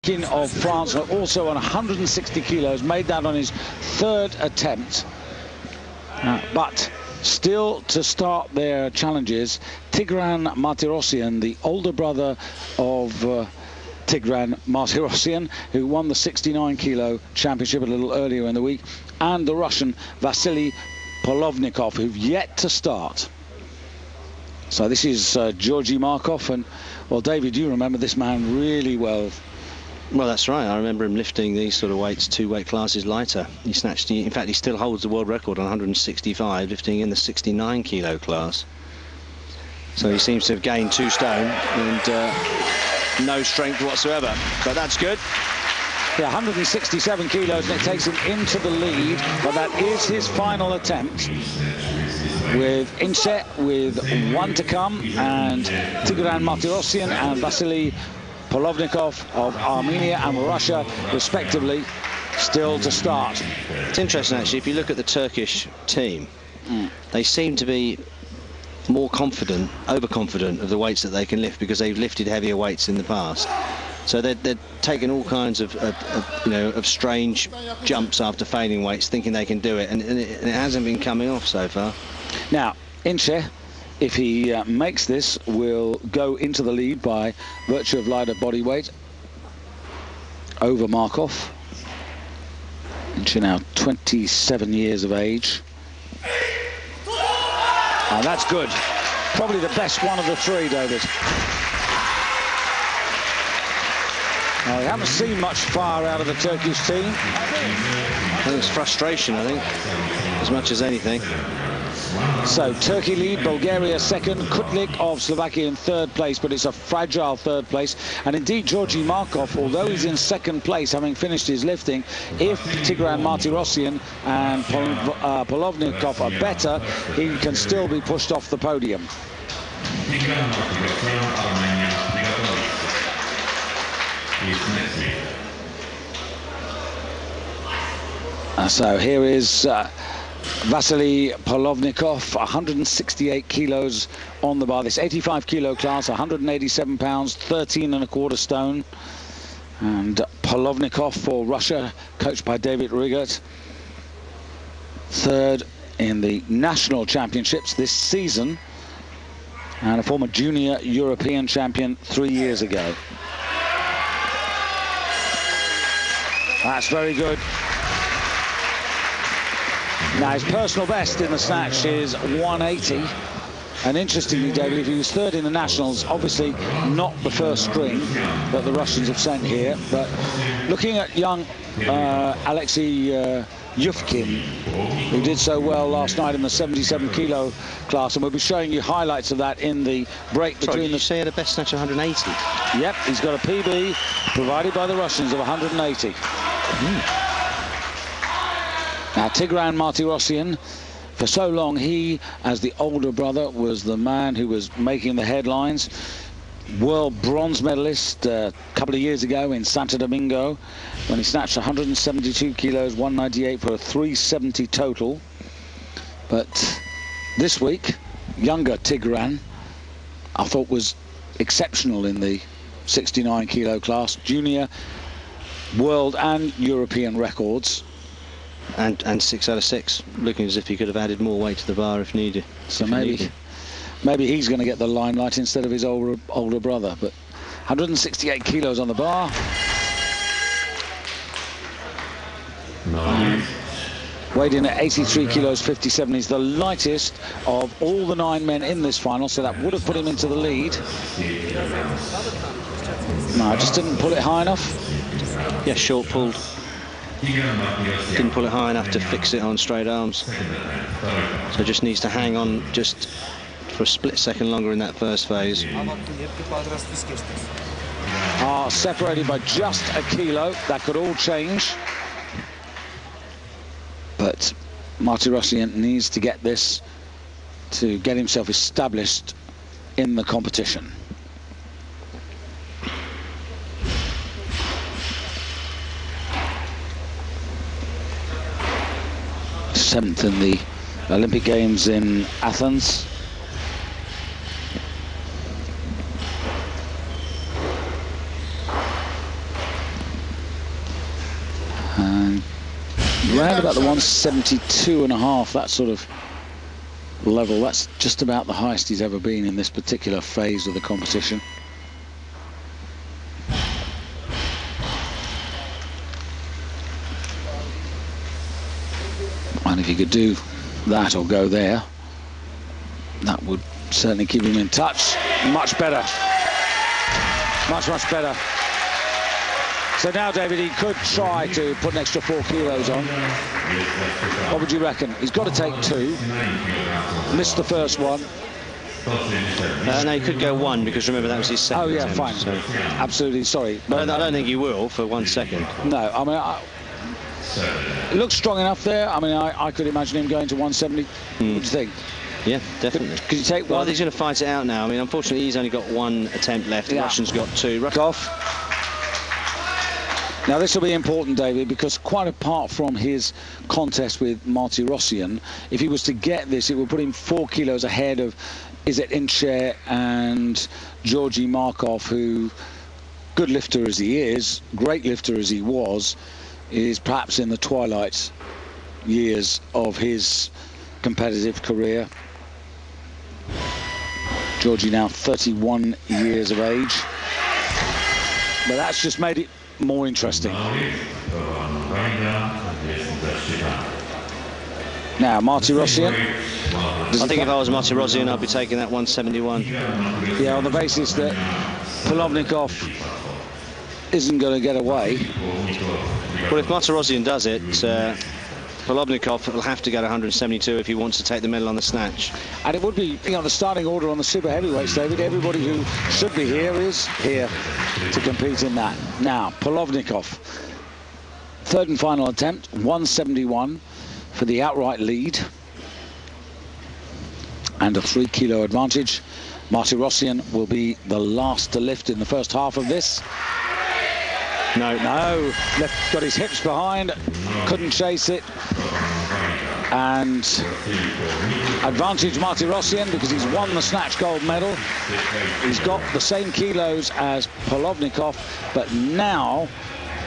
Golovkin of France, also on 160 kilos, made that on his third attempt. But still to start their challenges, Tigran Martirosyan, the older brother of Tigran Martirosyan, who won the 69 kilo championship a little earlier in the week, and the Russian Vasily Polovnikov, who've yet to start. So this is Georgy Markov, and well, David, you remember this man really well. Well, that's right. I remember him lifting these sort of weights 2 weight classes lighter. He snatched, in fact, he still holds the world record on 165, lifting in the 69 kilo class. So he seems to have gained 2 stone and no strength whatsoever, but that's good. Yeah, 167 kilos, and it takes him into the lead, but that is his final attempt. With Ince with 1 to come, and Tigran Martirosyan and Vasily Polovnikov of Armenia and Russia, respectively, still to start. It's interesting, actually, if you look at the Turkish team, they seem to be more confident, overconfident of the weights that they can lift, because they've lifted heavier weights in the past. So they're taking all kinds of strange jumps after failing weights, thinking they can do it, and it hasn't been coming off so far. Now, Ince, if he makes this, will go into the lead by virtue of lighter body weight over Markov. Ince now 27 years of age. And that's good. Probably the best one of the 3, David. We haven't seen much fire out of the Turkish team. I think it's frustration, I think, as much as anything. So Turkey lead, Bulgaria second, Kutlik of Slovakia in 3rd place, but it's a fragile 3rd place. And indeed, Georgy Markov, although he's in 2nd place, having finished his lifting, if Tigran Martirosyan and Polovnikov are better, he can still be pushed off the podium. So here is Vasily Polovnikov, 168 kilos on the bar. This 85 kilo class, 187 pounds, 13¼ stone. And Polovnikov for Russia, coached by David Rigert, 3rd in the national championships this season, and a former junior European champion 3 years ago. That's very good. Now, his personal best in the snatch is 180. And interestingly, David, if he was 3rd in the nationals, obviously not the first string that the Russians have sent here, but looking at young Alexei Yufkin, who did so well last night in the 77 kilo class, and we'll be showing you highlights of that in the break between the... Say the best snatch 180. Yep, he's got a PB provided by the Russians of 180. Now, Tigran Martirosyan, for so long, he, as the older brother, was the man who was making the headlines. World bronze medalist a couple of years ago in Santo Domingo, when he snatched 172 kilos, 198 for a 370 total. But this week, younger Tigran, I thought, was exceptional in the 69 kilo class, junior, world and European records. And 6 out of 6, looking as if he could have added more weight to the bar if needed. So maybe he's going to get the limelight instead of his older brother. But 168 kilos on the bar. Weighed in at 83 kilos 57. He's the lightest of all the 9 men in this final, so that would have put him into the lead. No, just didn't pull it high enough. Yeah, short pulled. Didn't pull it high enough to fix it on straight arms. So just needs to hang on just for a split second longer in that first phase. Separated by just a kilo. That could all change. But Martirosyan needs to get this to get himself established in the competition. Seventh in the Olympic Games in Athens. round about the 172.5, that sort of level. That's just about the highest he's ever been in this particular phase of the competition. And if he could do that or go there, that would certainly keep him in touch. Much better. Much better. So now, David, he could try to put an extra 4 kilos on. What would you reckon? He's got to take 2. Missed the first one. No, he could go 1, because remember that was his second attempt, fine. So. Absolutely, sorry. But I don't think he will for 1 second. No, I mean, it looks strong enough there. I mean, I could imagine him going to 170. What do you think? Yeah, definitely. Could you take one? Well, he's going to fight it out now. I mean, unfortunately, he's only got 1 attempt left. The Russian's got 2. Off. Now, this will be important, David, because quite apart from his contest with Marty Rossian, if he was to get this, it would put him 4 kilos ahead of Izet Inche and Georgy Markov, who, good lifter as he is, great lifter as he was, is perhaps in the twilight years of his competitive career. Georgie now 31 years of age, but that's just made it more interesting. Now, Marty Rossian. I think if I was Marty Rossian, I'd be taking that 171. Yeah, on the basis that Polovnikov isn't going to get away. Well, if Marty Rossian does it, Polovnikov will have to go to 172 if he wants to take the medal on the snatch. And it would be, you know, the starting order on the super heavyweights, David. Everybody who should be here is here to compete in that. Now, Polovnikov, third and final attempt, 171 for the outright lead. And a 3 kilo advantage. Marty Rossian will be the last to lift in the first half of this. No, left, got his hips behind, couldn't chase it. And advantage Marty Rossian because he's won the snatch gold medal. He's got the same kilos as Polovnikov, but now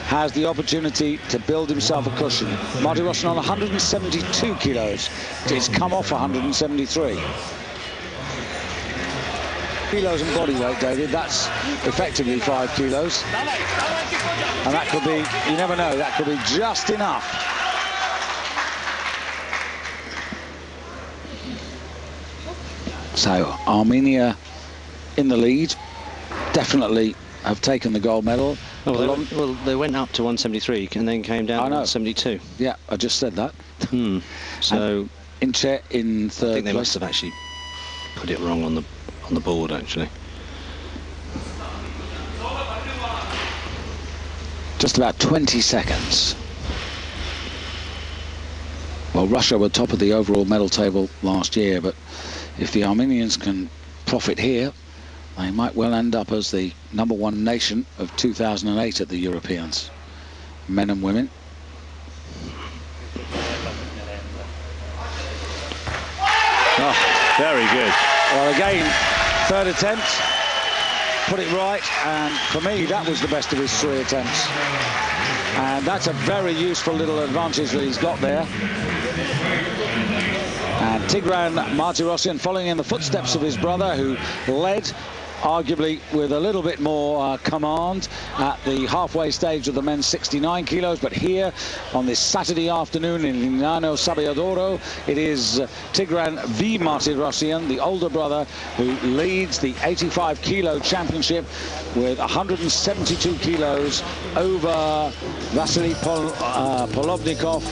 has the opportunity to build himself a cushion. Marty Rossian on 172 kilos. He's come off 173. Kilos and body weight, David, that's effectively 5 kilos. And that could be, you never know, that could be just enough. So, Armenia in the lead, definitely have taken the gold medal. Well, they went up to 173 and then came down to 172. Yeah, I just said that. So, Inche in third I think they place. must have actually put it wrong on the board, actually. Just about 20 seconds. Well, Russia were top of the overall medal table last year, but if the Armenians can profit here, they might well end up as the #1 nation of 2008 at the Europeans, men and women. Oh, very good. Well, again, third attempt, put it right, and for me, that was the best of his 3 attempts. And that's a very useful little advantage that he's got there. And Tigran Martirosyan following in the footsteps of his brother, who led arguably with a little bit more command at the halfway stage of the men's 69 kilos, but here on this Saturday afternoon in Lignano Sabbiadoro, it is Tigran V. Martirosyan, the older brother, who leads the 85 kilo championship with 172 kilos over Vasily Polovnikov.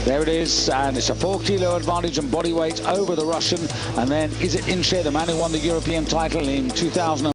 There it is, and it's a 4 kilo advantage and body weight over the Russian. And then Izet Inche, the man who won the European title in 2000.